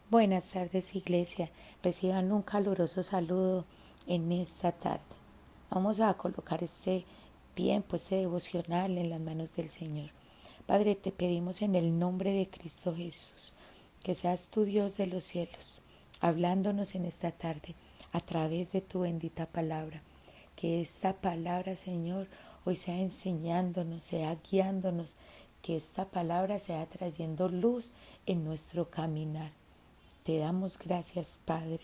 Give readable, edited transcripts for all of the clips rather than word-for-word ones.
Buenas tardes, iglesia. Reciban un caluroso saludo en esta tarde. Vamos a colocar este tiempo, este devocional en las manos del Señor. Padre, te pedimos en el nombre de Cristo Jesús que seas tu Dios de los cielos, hablándonos en esta tarde a través de tu bendita palabra. Que esta palabra, Señor, hoy sea enseñándonos, sea guiándonos, que esta palabra sea trayendo luz en nuestro caminar. Te damos gracias, Padre,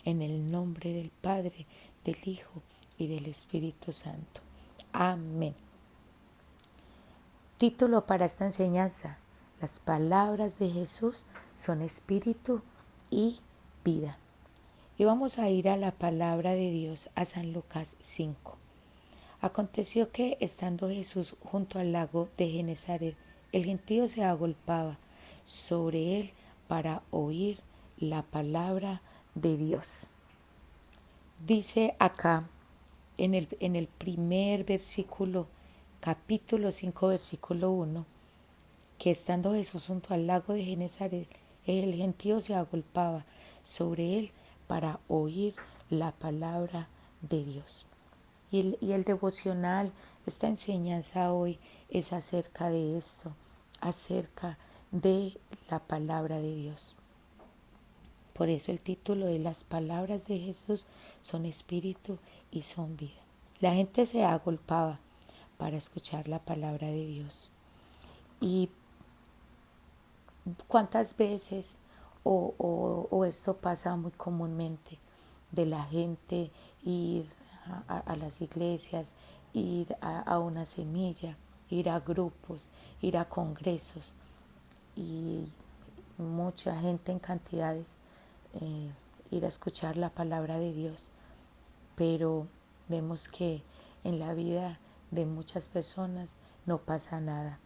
en el nombre del Padre, del Hijo y del Espíritu Santo. Amén. Título para esta enseñanza: las palabras de Jesús son espíritu y vida. Y vamos a ir a la palabra de Dios, a San Lucas 5. Aconteció que, estando Jesús junto al lago de Genezaret, el gentío se agolpaba sobre él para oír la palabra de Dios. Dice acá en el primer versículo, capítulo 5, versículo 1, que estando Jesús junto al lago de Genezaret, el gentío se agolpaba sobre él para oír la palabra de Dios. Y el devocional, esta enseñanza hoy es acerca de esto, acerca de la palabra de Dios. Por eso el título de las palabras de Jesús son espíritu y son vida. La gente se agolpaba para escuchar la palabra de Dios. Y cuántas veces, o esto pasa muy comúnmente, de la gente ir a las iglesias, ir a una semilla, ir a grupos, ir a congresos, y mucha gente en cantidades, ir a escuchar la palabra de Dios. Pero vemos que en la vida de muchas personas no pasa nada.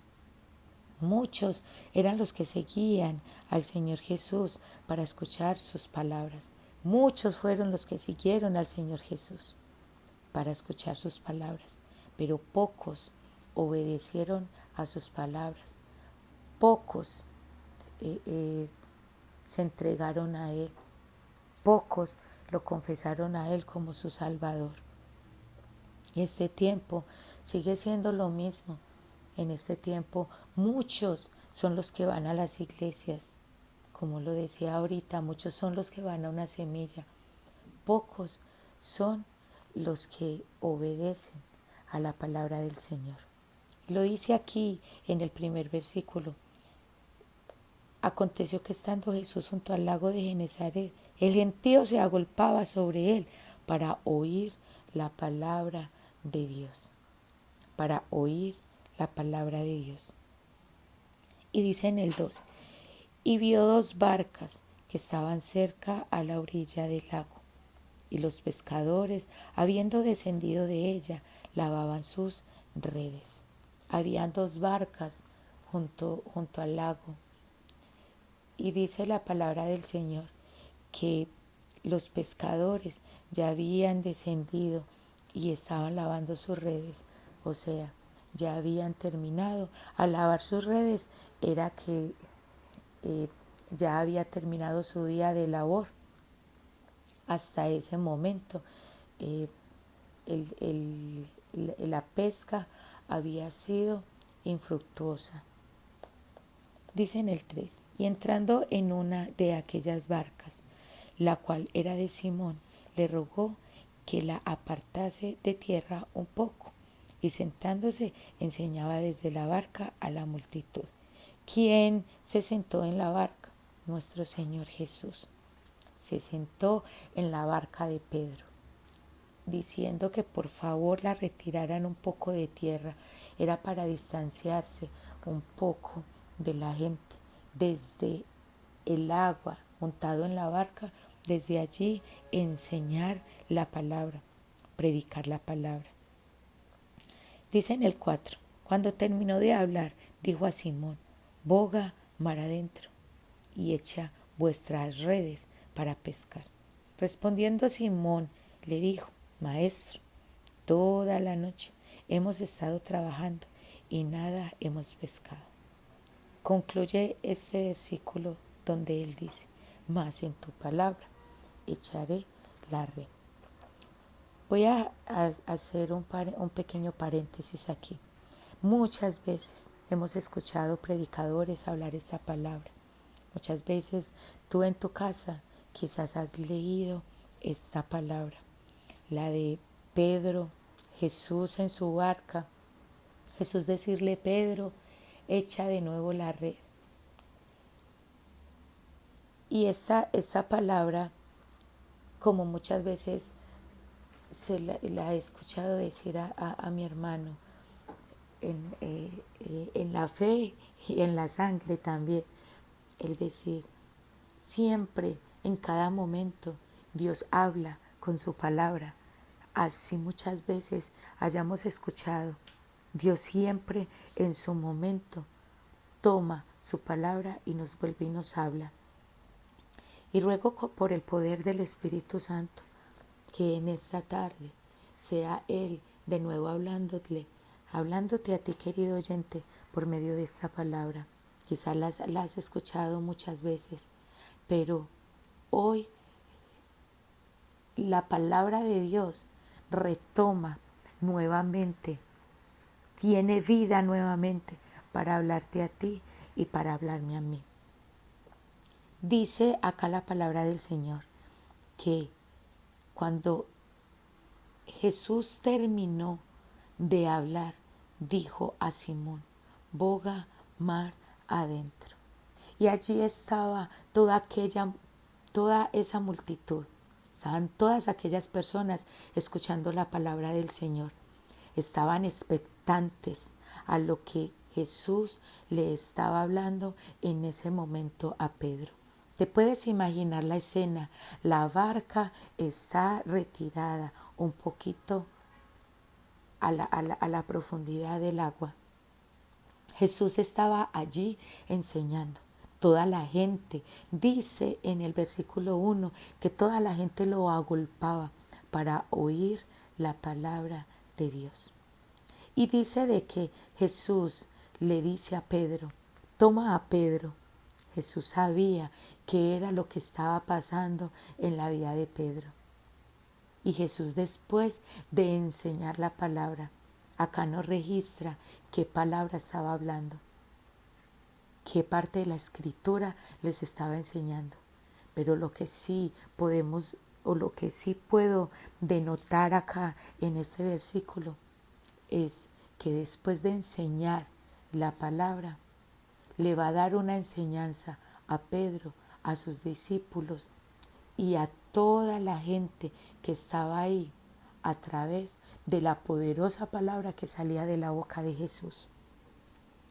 Muchos eran los que seguían al Señor Jesús para escuchar sus palabras. Muchos fueron los que siguieron al Señor Jesús para escuchar sus palabras, pero pocos obedecieron a sus palabras. Pocos se entregaron a Él. Pocos lo confesaron a Él como su Salvador. Y este tiempo sigue siendo lo mismo. En este tiempo muchos son los que van a las iglesias. Como lo decía ahorita, muchos son los que van a una semilla. Pocos son los que obedecen a la palabra del Señor. Lo dice aquí en el primer versículo. Aconteció que, estando Jesús junto al lago de Genezaret, el gentío se agolpaba sobre él para oír la palabra de Dios. Para oír la palabra de Dios. Y dice en el 2, y vio dos barcas que estaban cerca a la orilla del lago, y los pescadores, habiendo descendido de ella, lavaban sus redes. Habían dos barcas junto al lago. Y dice la palabra del Señor que los pescadores ya habían descendido y estaban lavando sus redes. O sea, ya habían terminado. Al lavar sus redes era que ya había terminado su día de labor. Hasta ese momento la pesca había sido infructuosa. Dice en el 3, y entrando en una de aquellas barcas, la cual era de Simón, le rogó que la apartase de tierra un poco, y sentándose enseñaba desde la barca a la multitud. ¿Quién se sentó en la barca? Nuestro Señor Jesús. Se sentó en la barca de Pedro, diciendo que por favor la retiraran un poco de tierra. Era para distanciarse un poco de la gente. Desde el agua, montado en la barca, desde allí enseñar la palabra, predicar la palabra. Dice en el 4, cuando terminó de hablar, dijo a Simón, boga mar adentro y echa vuestras redes para pescar. Respondiendo Simón, le dijo, Maestro, toda la noche hemos estado trabajando y nada hemos pescado. Concluye este versículo donde él dice, mas en tu palabra echaré la red. Voy a hacer un pequeño paréntesis aquí. Muchas veces hemos escuchado predicadores hablar esta palabra. Muchas veces tú en tu casa quizás has leído esta palabra, la de Pedro, Jesús en su barca, Jesús decirle: Pedro, echa de nuevo la red. Y esta palabra, como muchas veces la he escuchado decir a mi hermano, en la fe y en la sangre también, el decir, siempre, en cada momento, Dios habla con su palabra. Así muchas veces hayamos escuchado, Dios siempre en su momento toma su palabra y nos vuelve y nos habla. Y ruego por el poder del Espíritu Santo que en esta tarde sea Él de nuevo hablándote a ti, querido oyente, por medio de esta palabra. Quizás la has escuchado muchas veces, pero hoy la palabra de Dios retoma nuevamente, tiene vida nuevamente para hablarte a ti y para hablarme a mí. Dice acá la palabra del Señor que cuando Jesús terminó de hablar, dijo a Simón: boga mar adentro. Y allí estaba toda esa multitud. Estaban todas aquellas personas escuchando la palabra del Señor. Estaban expectantes a lo que Jesús le estaba hablando en ese momento a Pedro. ¿Te puedes imaginar la escena? La barca está retirada un poquito a la profundidad del agua. Jesús estaba allí enseñando. Toda la gente, dice en el versículo 1, que toda la gente lo agolpaba para oír la palabra de Dios. Y dice de que Jesús le dice a Pedro: toma a Pedro. Jesús sabía qué era lo que estaba pasando en la vida de Pedro. Y Jesús, después de enseñar la palabra, acá nos registra qué palabra estaba hablando, qué parte de la escritura les estaba enseñando. Pero lo que sí podemos, o lo que sí puedo denotar acá en este versículo, es que después de enseñar la palabra, le va a dar una enseñanza a Pedro, a sus discípulos y a toda la gente que estaba ahí, a través de la poderosa palabra que salía de la boca de Jesús.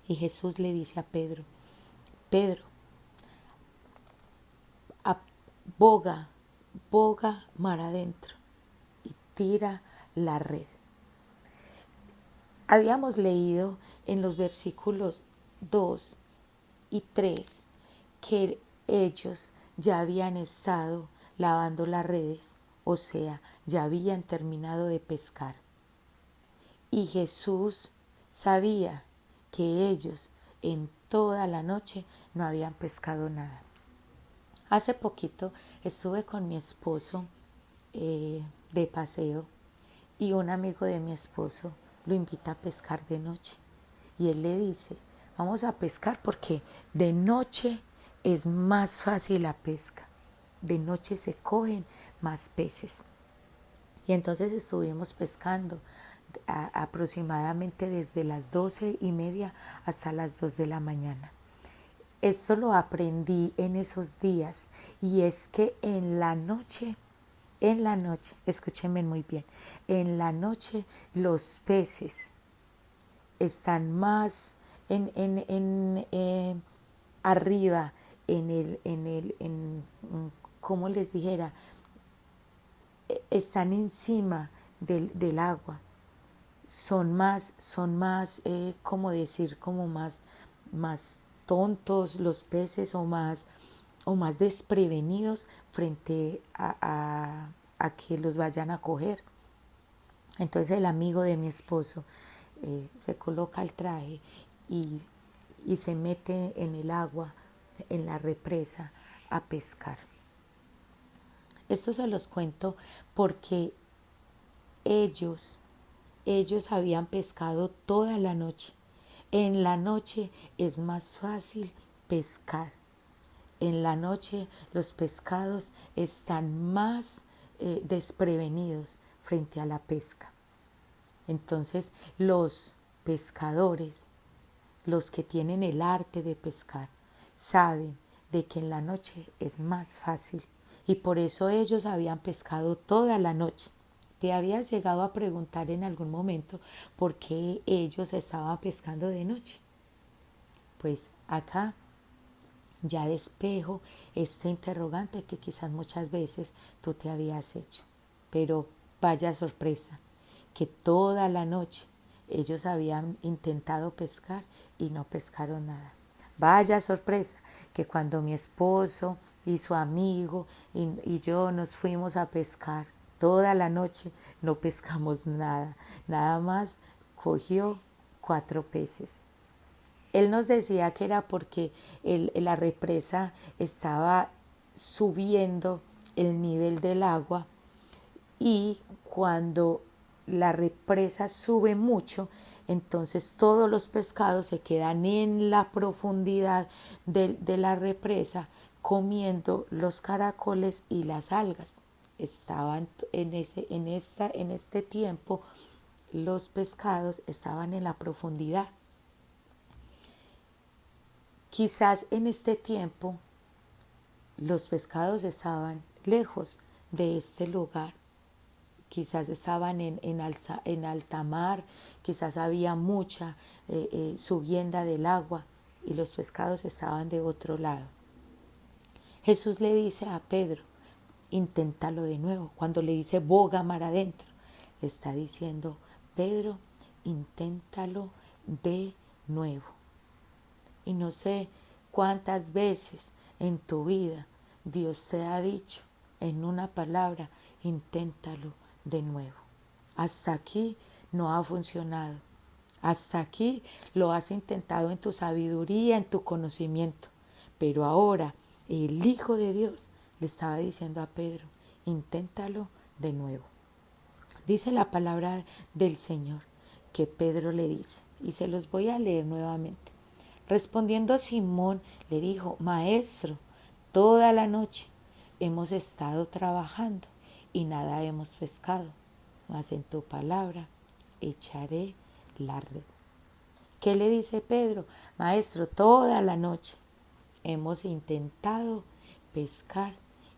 Y Jesús le dice a Pedro: Pedro, boga mar adentro y tira la red. Habíamos leído en los versículos 2 y 3 que ellos ya habían estado lavando las redes, o sea, ya habían terminado de pescar. Y Jesús sabía que ellos en toda la noche no habían pescado nada. Hace poquito estuve con mi esposo de paseo y un amigo de mi esposo lo invita a pescar de noche. Y él le dice: vamos a pescar porque de noche es más fácil la pesca. De noche se cogen más peces. Y entonces estuvimos pescando aproximadamente desde las 12:30 hasta las 2 de la mañana. Esto lo aprendí en esos días, y es que en la noche, escúchenme muy bien, en la noche los peces están más arriba, ¿cómo les dijera? Están encima del agua. Son más, ¿cómo decir? Como más tontos los peces, o más desprevenidos frente a que los vayan a coger. Entonces el amigo de mi esposo se coloca el traje y se mete en el agua, en la represa, a pescar. Esto se los cuento porque ellos habían pescado toda la noche. En la noche es más fácil pescar. En la noche los pescados están más desprevenidos frente a la pesca. Entonces los pescadores, los que tienen el arte de pescar, saben de que en la noche es más fácil y por eso ellos habían pescado toda la noche. ¿Te habías llegado a preguntar en algún momento por qué ellos estaban pescando de noche? Pues acá ya despejo este interrogante que quizás muchas veces tú te habías hecho. Pero vaya sorpresa, que toda la noche ellos habían intentado pescar y no pescaron nada. Vaya sorpresa, que cuando mi esposo y su amigo y yo nos fuimos a pescar toda la noche, no pescamos nada. Nada más cogió 4 peces. Él nos decía que era porque la represa estaba subiendo el nivel del agua y cuando la represa sube mucho, entonces todos los pescados se quedan en la profundidad de la represa comiendo los caracoles y las algas. Estaban en este tiempo, los pescados estaban en la profundidad. Quizás en este tiempo los pescados estaban lejos de este lugar, quizás estaban en alta mar, quizás había mucha subienda del agua y los pescados estaban de otro lado. Jesús le dice a Pedro, inténtalo de nuevo. Cuando le dice boga mar adentro, le está diciendo, Pedro, inténtalo de nuevo. Y no sé cuántas veces en tu vida Dios te ha dicho en una palabra, inténtalo de nuevo. Hasta aquí no ha funcionado. Hasta aquí lo has intentado en tu sabiduría, en tu conocimiento. Pero ahora el Hijo de Dios le estaba diciendo a Pedro, inténtalo de nuevo. Dice la palabra del Señor que Pedro le dice, y se los voy a leer nuevamente. Respondiendo Simón le dijo, Maestro, toda la noche hemos estado trabajando y nada hemos pescado, mas en tu palabra echaré la red. ¿Qué le dice Pedro? Maestro, toda la noche hemos intentado pescar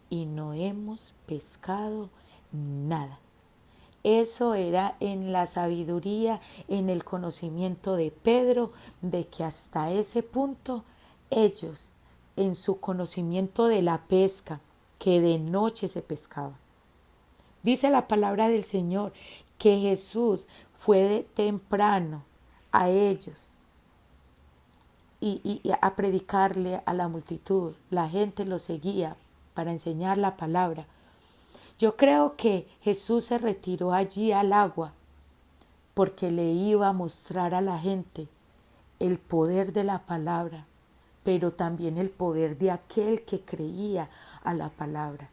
y no hemos pescado nada. Eso era en la sabiduría, en el conocimiento de Pedro, de que hasta ese punto ellos, en su conocimiento de la pesca, que de noche se pescaba. Dice la palabra del Señor que Jesús fue de temprano a ellos y a predicarle a la multitud. La gente lo seguía para enseñar la palabra. Yo creo que Jesús se retiró allí al agua porque le iba a mostrar a la gente el poder de la palabra, pero también el poder de aquel que creía a la palabra.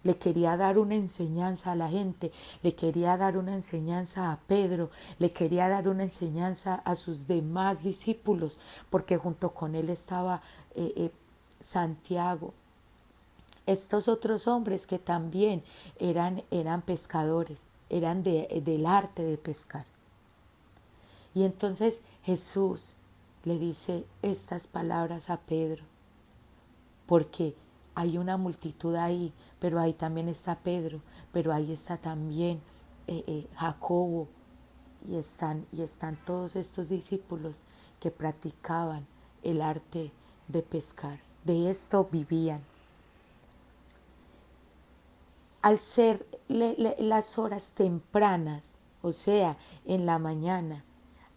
Le quería dar una enseñanza a la gente, le quería dar una enseñanza a Pedro, le quería dar una enseñanza a sus demás discípulos, porque junto con él estaba Santiago. Estos otros hombres que también eran pescadores, eran del arte de pescar. Y entonces Jesús le dice estas palabras a Pedro, porque hay una multitud ahí, pero ahí también está Pedro, pero ahí está también Jacobo, y están todos estos discípulos que practicaban el arte de pescar. De esto vivían. Al ser las horas tempranas, o sea, en la mañana,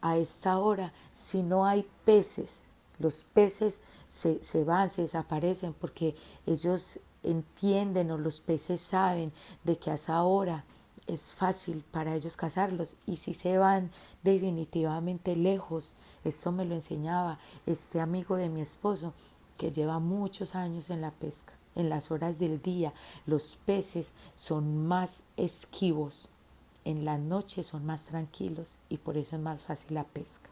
a esta hora, si no hay peces, los peces se van, se desaparecen, porque ellos entienden o los peces saben de que a esa hora es fácil para ellos cazarlos, y si se van definitivamente lejos. Esto me lo enseñaba este amigo de mi esposo. que lleva muchos años en la pesca. En las horas del día los peces son más esquivos, en las noches son más tranquilos y por eso es más fácil la pesca.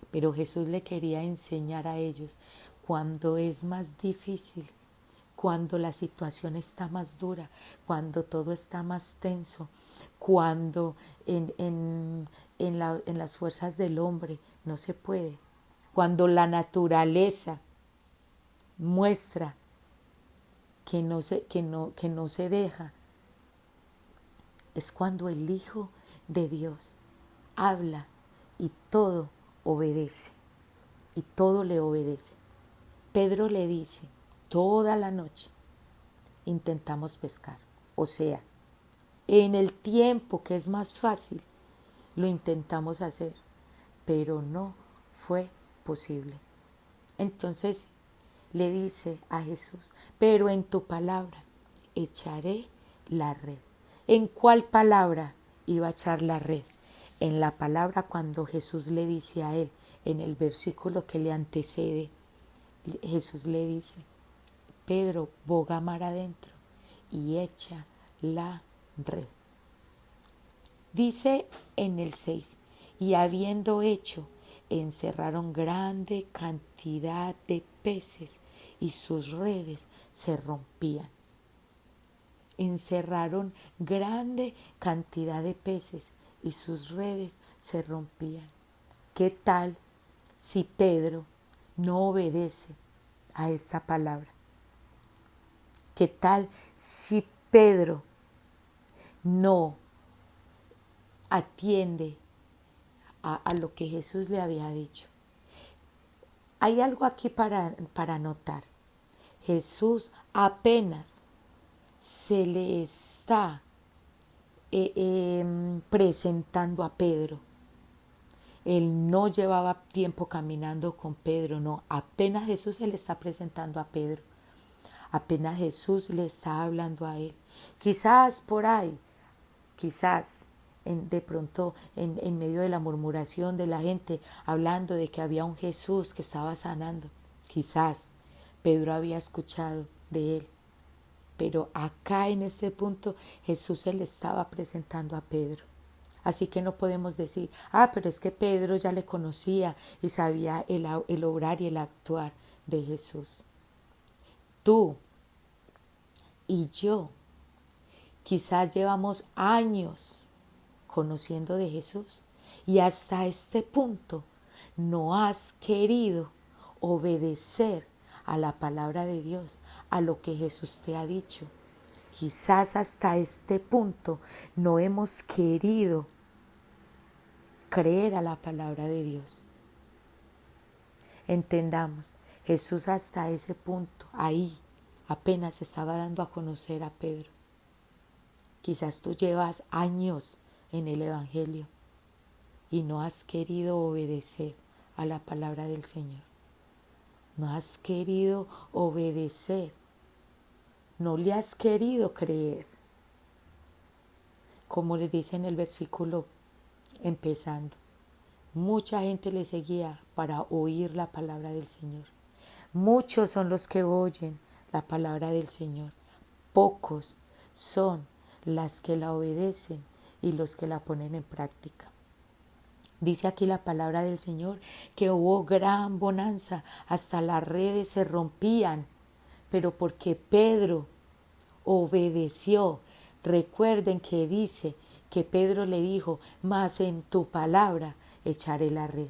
Pero Jesús le quería enseñar a ellos cuando es más difícil, cuando la situación está más dura, cuando todo está más tenso, cuando en las fuerzas del hombre no se puede, cuando la naturaleza muestra que no se deja, es cuando el Hijo de Dios habla y todo obedece, y todo le obedece. Pedro le dice, toda la noche intentamos pescar, o sea, en el tiempo que es más fácil, lo intentamos hacer, pero no fue posible. Entonces le dice a Jesús, pero en tu palabra echaré la red. ¿En cuál palabra iba a echar la red? En la palabra cuando Jesús le dice a él, en el versículo que le antecede, Jesús le dice, Pedro, boga mar adentro y echa la red. Dice en el 6, y habiendo hecho, encerraron grande cantidad de peces y sus redes se rompían. Encerraron grande cantidad de peces y sus redes se rompían. ¿Qué tal si Pedro no obedece a esta palabra? ¿Qué tal si Pedro no atiende a lo que Jesús le había dicho? Hay algo aquí para notar. Jesús apenas se le está presentando a Pedro. Él no llevaba tiempo caminando con Pedro, no. Apenas Jesús se le está presentando a Pedro. Apenas Jesús le está hablando a él. Quizás por ahí, quizás de pronto en medio de la murmuración de la gente, hablando de que había un Jesús que estaba sanando. Quizás Pedro había escuchado de él. Pero acá en este punto Jesús se le estaba presentando a Pedro. Así que no podemos decir, pero es que Pedro ya le conocía y sabía el obrar y el actuar de Jesús. Tú y yo quizás llevamos años conociendo de Jesús y hasta este punto no has querido obedecer a la palabra de Dios, a lo que Jesús te ha dicho. Quizás hasta este punto no hemos querido creer a la palabra de Dios. Entendamos, Jesús hasta ese punto, ahí, apenas estaba dando a conocer a Pedro. Quizás tú llevas años en el Evangelio y no has querido obedecer a la palabra del Señor. No has querido obedecer. No le has querido creer. Como le dice en el versículo empezando, mucha gente le seguía para oír la palabra del Señor. Muchos son los que oyen la palabra del Señor. Pocos son las que la obedecen y los que la ponen en práctica. Dice aquí la palabra del Señor que hubo gran bonanza, hasta las redes se rompían, pero porque Pedro obedeció. Recuerden que dice que Pedro le dijo, mas en tu palabra echaré la red.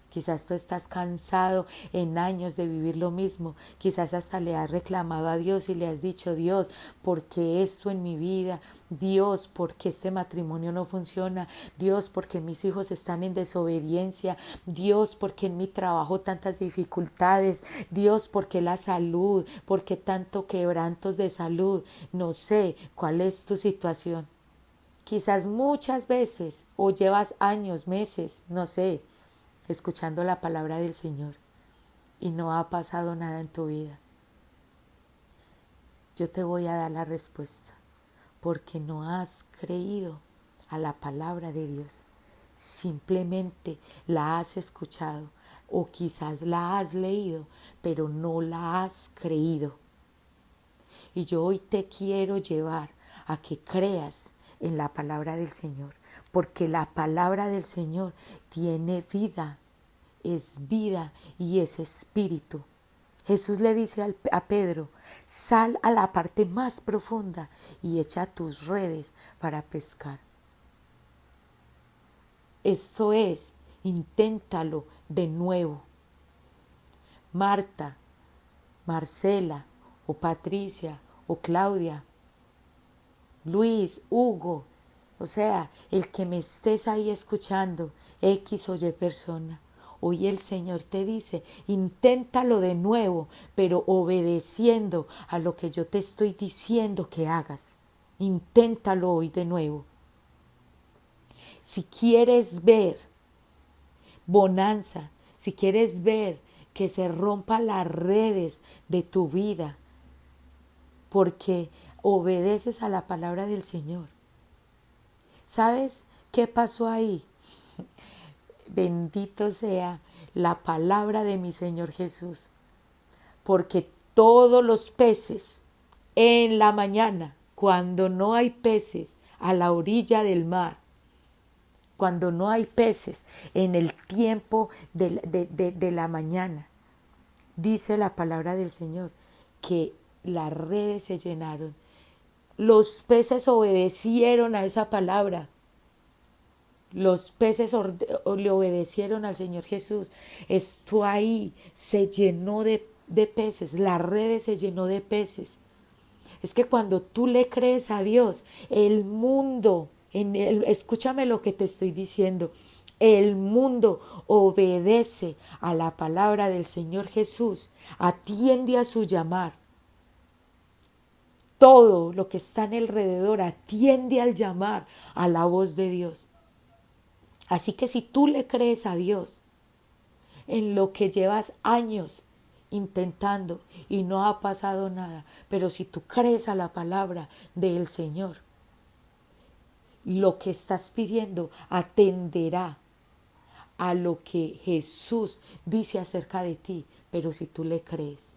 Quizás tú estás cansado en años de vivir lo mismo. Quizás hasta le has reclamado a Dios y le has dicho, Dios, ¿por qué esto en mi vida? Dios, ¿por qué este matrimonio no funciona? Dios, ¿por qué mis hijos están en desobediencia? Dios, ¿por qué en mi trabajo tantas dificultades? Dios, ¿por qué la salud? ¿Por qué tanto quebrantos de salud? No sé cuál es tu situación. Quizás muchas veces, o llevas años, meses, no sé, escuchando la palabra del Señor y no ha pasado nada en tu vida. Yo te voy a dar la respuesta, porque no has creído a la palabra de Dios. Simplemente la has escuchado, o quizás la has leído, pero no la has creído. Y yo hoy te quiero llevar a que creas en la palabra del Señor, porque la palabra del Señor tiene vida, es vida y es espíritu. Jesús le dice a Pedro, sal a la parte más profunda y echa tus redes para pescar. Esto es, inténtalo de nuevo. Marta, Marcela o Patricia o Claudia, Luis, Hugo, o sea, el que me estés ahí escuchando, X o Y persona. Hoy el Señor te dice, inténtalo de nuevo, pero obedeciendo a lo que yo te estoy diciendo que hagas. Inténtalo hoy de nuevo. Si quieres ver bonanza, si quieres ver que se rompan las redes de tu vida, porque obedeces a la palabra del Señor. ¿Sabes qué pasó ahí? Bendito sea la palabra de mi Señor Jesús, porque todos los peces en la mañana, cuando no hay peces a la orilla del mar, cuando no hay peces en el tiempo de la mañana, dice la palabra del Señor que las redes se llenaron. Los peces obedecieron a esa palabra. Los peces le obedecieron al Señor Jesús. Esto ahí se llenó de peces. Las redes se llenó de peces. Es que cuando tú le crees a Dios, el mundo, escúchame lo que te estoy diciendo, el mundo obedece a la palabra del Señor Jesús, atiende a su llamar. Todo lo que está en alrededor atiende al llamar a la voz de Dios. Así que si tú le crees a Dios en lo que llevas años intentando y no ha pasado nada, pero si tú crees a la palabra del Señor, lo que estás pidiendo atenderá a lo que Jesús dice acerca de ti, pero si tú le crees.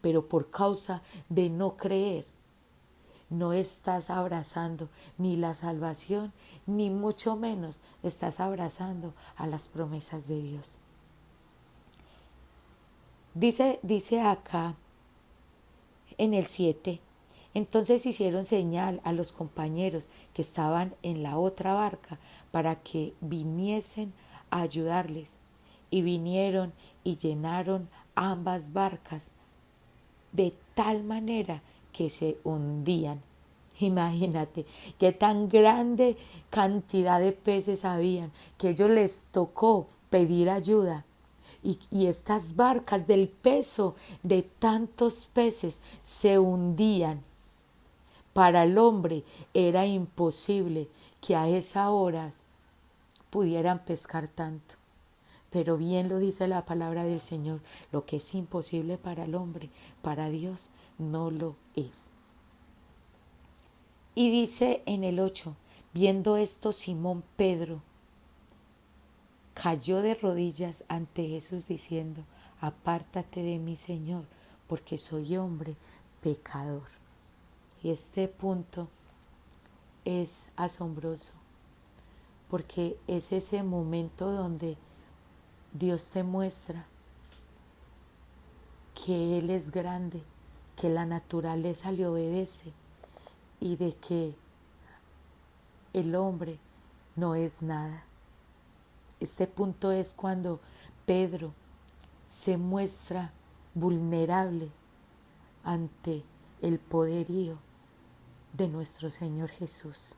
Pero por causa de no creer, no estás abrazando ni la salvación, ni mucho menos estás abrazando a las promesas de Dios. Dice acá en el 7, entonces hicieron señal a los compañeros que estaban en la otra barca para que viniesen a ayudarles. Y vinieron y llenaron ambas barcas de tal manera que se hundían. Imagínate qué tan grande cantidad de peces habían que ellos les tocó pedir ayuda. Y estas barcas del peso de tantos peces se hundían. Para el hombre era imposible que a esa hora pudieran pescar tanto. Pero bien lo dice la palabra del Señor, lo que es imposible para el hombre, para Dios no lo es. Y dice en el 8, viendo esto Simón Pedro cayó de rodillas ante Jesús diciendo, apártate de mí, Señor, porque soy hombre pecador. Y este punto es asombroso, porque es ese momento donde Dios te muestra que Él es grande, que la naturaleza le obedece y de que el hombre no es nada. Este punto es cuando Pedro se muestra vulnerable ante el poderío de nuestro Señor Jesús.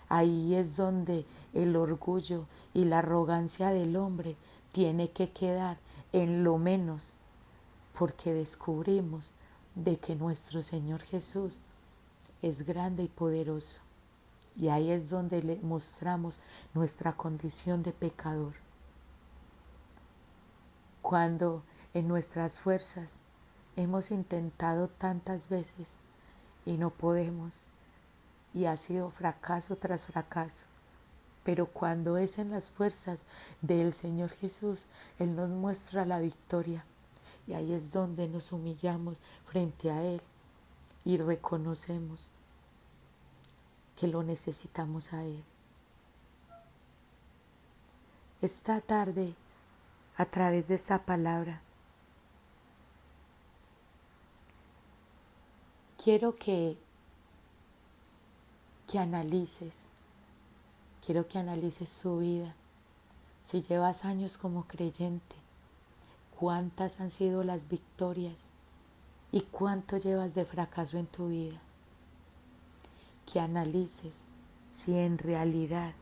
Ahí es donde el orgullo y la arrogancia del hombre tiene que quedar en lo menos, porque descubrimos de que nuestro Señor Jesús es grande y poderoso. Y ahí es donde le mostramos nuestra condición de pecador. Cuando en nuestras fuerzas hemos intentado tantas veces y no podemos, y ha sido fracaso tras fracaso, Pero cuando es en las fuerzas del Señor Jesús, Él nos muestra la victoria. Y ahí es donde nos humillamos frente a Él y reconocemos que lo necesitamos a Él. Esta tarde, a través de esta palabra, quiero que analices, quiero que analices tu vida. Si llevas años como creyente, ¿cuántas han sido las victorias? ¿Y cuánto llevas de fracaso en tu vida? Que analices si en realidad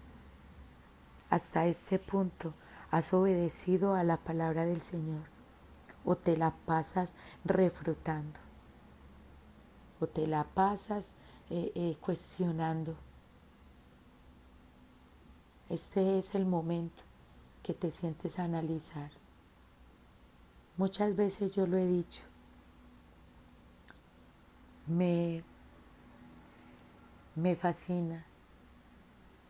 hasta este punto has obedecido a la palabra del Señor o te la pasas refrutando o te la pasas cuestionando. Este es el momento que te sientes a analizar. Muchas veces yo lo he dicho, me fascina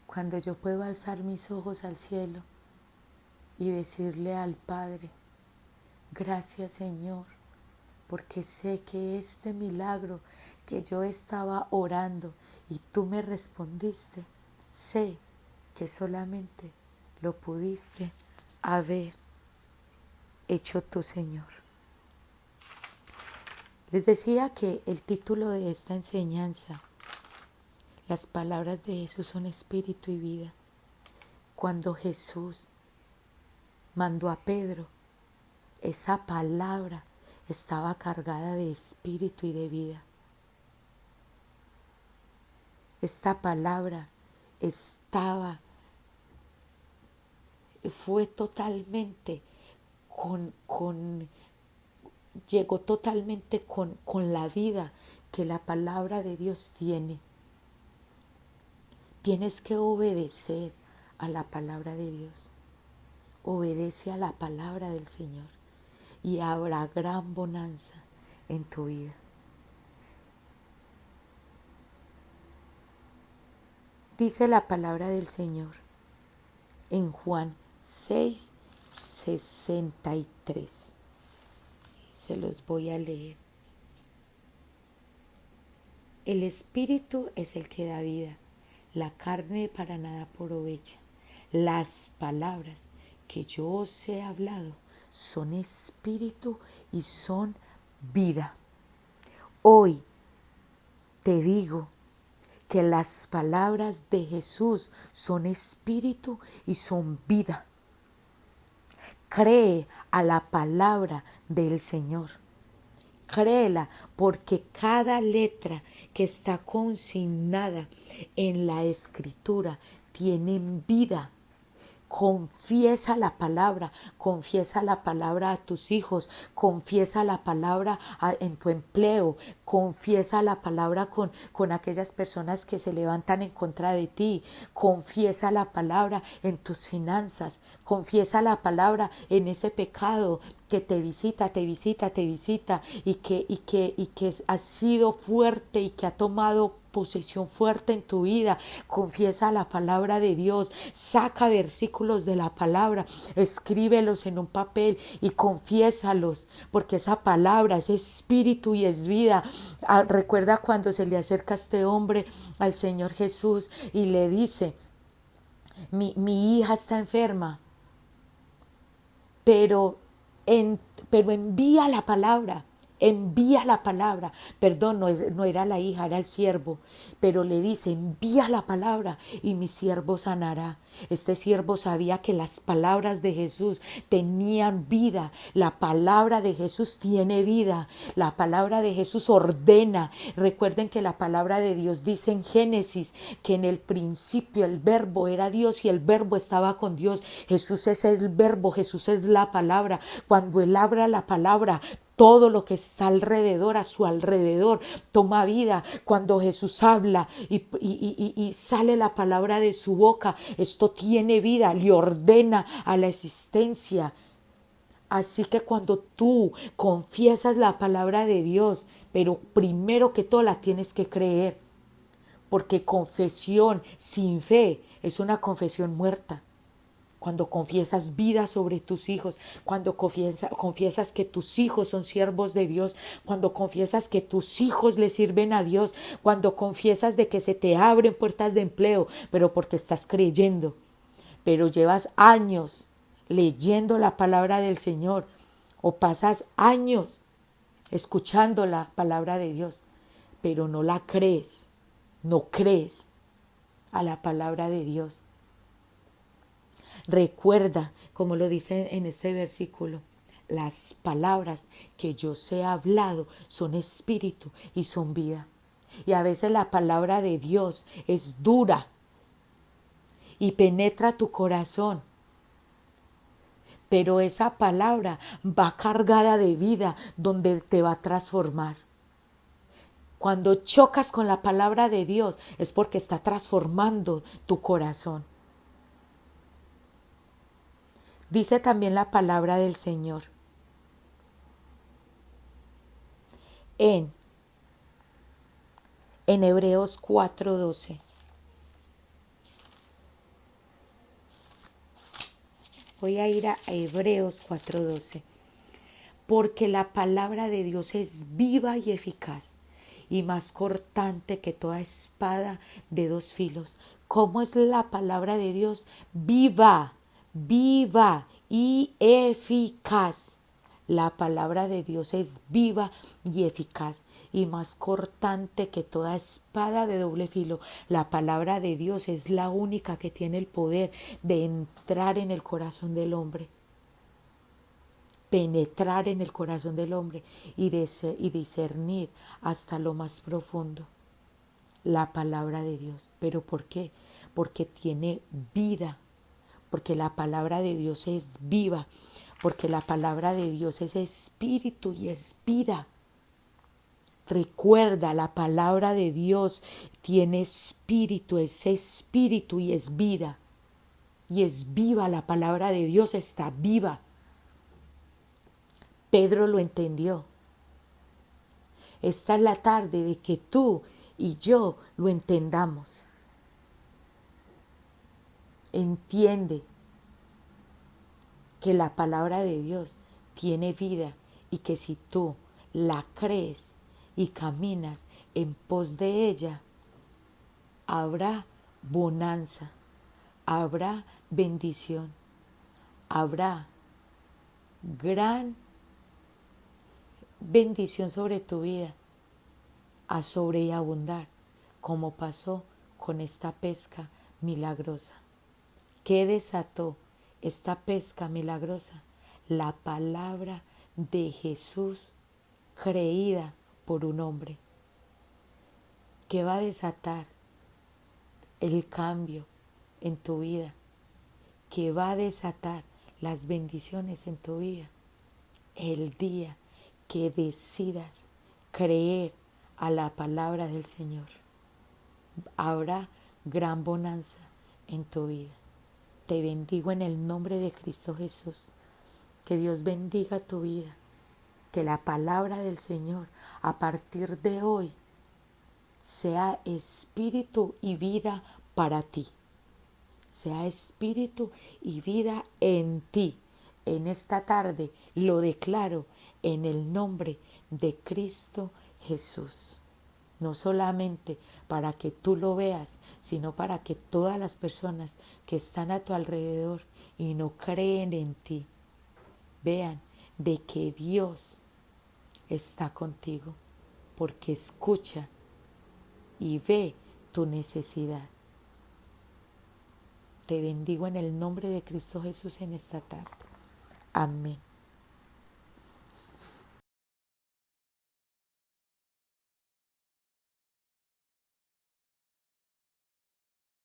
cuando yo puedo alzar mis ojos al cielo y decirle al Padre, gracias Señor, porque sé que este milagro que yo estaba orando y tú me respondiste, sé que solamente lo pudiste haber hecho tú, Señor. Les decía que el título de esta enseñanza, las palabras de Jesús son espíritu y vida. Cuando Jesús mandó a Pedro, esa palabra estaba cargada de espíritu y de vida. Esta palabra fue totalmente llegó totalmente con la vida que la palabra de Dios tiene. Tienes que obedecer a la palabra de Dios. Obedece a la palabra del Señor y habrá gran bonanza en tu vida. Dice la palabra del Señor en Juan 6:63. Se los voy a leer. El espíritu es el que da vida, la carne para nada aprovecha. Las palabras que yo os he hablado son espíritu y son vida. Hoy te digo que las palabras de Jesús son espíritu y son vida. Cree a la palabra del Señor. Créela, porque cada letra que está consignada en la Escritura tiene vida. Confiesa la palabra a tus hijos, confiesa la palabra en tu empleo, confiesa la palabra con aquellas personas que se levantan en contra de ti, confiesa la palabra en tus finanzas, confiesa la palabra en ese pecado que te visita y que ha sido fuerte y que ha tomado posesión fuerte en tu vida. Confiesa la palabra de Dios, saca versículos de la palabra, escríbelos en un papel y confiésalos, porque esa palabra es espíritu y es vida. Recuerda cuando se le acerca este hombre al Señor Jesús y le dice, mi hija está enferma, pero envía la palabra. Perdón, no era la hija, era el siervo, pero le dice, envía la palabra y mi siervo sanará. Este siervo sabía que las palabras de Jesús tenían vida. La palabra de Jesús tiene vida. La palabra de Jesús ordena. Recuerden que la palabra de Dios dice en Génesis que en el principio el verbo era Dios y el verbo estaba con Dios. Jesús es el verbo, Jesús es la palabra. Cuando Él habla la palabra, todo lo que está alrededor, a su alrededor, toma vida. Cuando Jesús habla y sale la palabra de su boca, esto tiene vida, le ordena a la existencia. Así que cuando tú confiesas la palabra de Dios, pero primero que todo la tienes que creer, porque confesión sin fe Es una confesión muerta. Cuando confiesas vida sobre tus hijos, cuando confiesas que tus hijos son siervos de Dios, cuando confiesas que tus hijos le sirven a Dios, cuando confiesas de que se te abren puertas de empleo, pero porque estás creyendo, pero llevas años leyendo la palabra del Señor o pasas años escuchando la palabra de Dios, pero no la crees, no crees a la palabra de Dios. Recuerda, como lo dice en este versículo, las palabras que yo os he hablado son espíritu y son vida. Y a veces la palabra de Dios es dura y penetra tu corazón, pero esa palabra va cargada de vida donde te va a transformar. Cuando chocas con la palabra de Dios es porque está transformando tu corazón. Dice también la palabra del Señor en Hebreos 4:12. Voy a ir a Hebreos 4:12. Porque la palabra de Dios es viva y eficaz y más cortante que toda espada de dos filos. ¿Cómo es la palabra de Dios? Viva, viva y eficaz. La palabra de Dios es viva y eficaz y más cortante que toda espada de doble filo. La palabra de Dios es la única que tiene el poder de entrar en el corazón del hombre, penetrar en el corazón del hombre y discernir hasta lo más profundo la palabra de Dios. ¿Pero por qué? Porque tiene vida, porque la palabra de Dios es viva, porque la palabra de Dios es espíritu y es vida. Recuerda, la palabra de Dios tiene espíritu, es espíritu y es vida. Y es viva, la palabra de Dios está viva. Pedro lo entendió. Esta es la tarde de que tú y yo lo entendamos. Entiende que la palabra de Dios tiene vida y que si tú la crees y caminas en pos de ella, habrá bonanza, habrá bendición, habrá gran bendición sobre tu vida, a sobre y abundar, como pasó con esta pesca milagrosa. ¿Qué desató esta pesca milagrosa? La palabra de Jesús creída por un hombre. ¿Qué va a desatar el cambio en tu vida? ¿Qué va a desatar las bendiciones en tu vida? El día que decidas creer a la palabra del Señor, habrá gran bonanza en tu vida. Te bendigo en el nombre de Cristo Jesús. Que Dios bendiga tu vida. Que la palabra del Señor a partir de hoy sea espíritu y vida para ti. Sea espíritu y vida en ti. En esta tarde lo declaro en el nombre de Cristo Jesús. No solamente para que tú lo veas, sino para que todas las personas que están a tu alrededor y no creen en ti, vean de que Dios está contigo, porque escucha y ve tu necesidad. Te bendigo en el nombre de Cristo Jesús en esta tarde. Amén.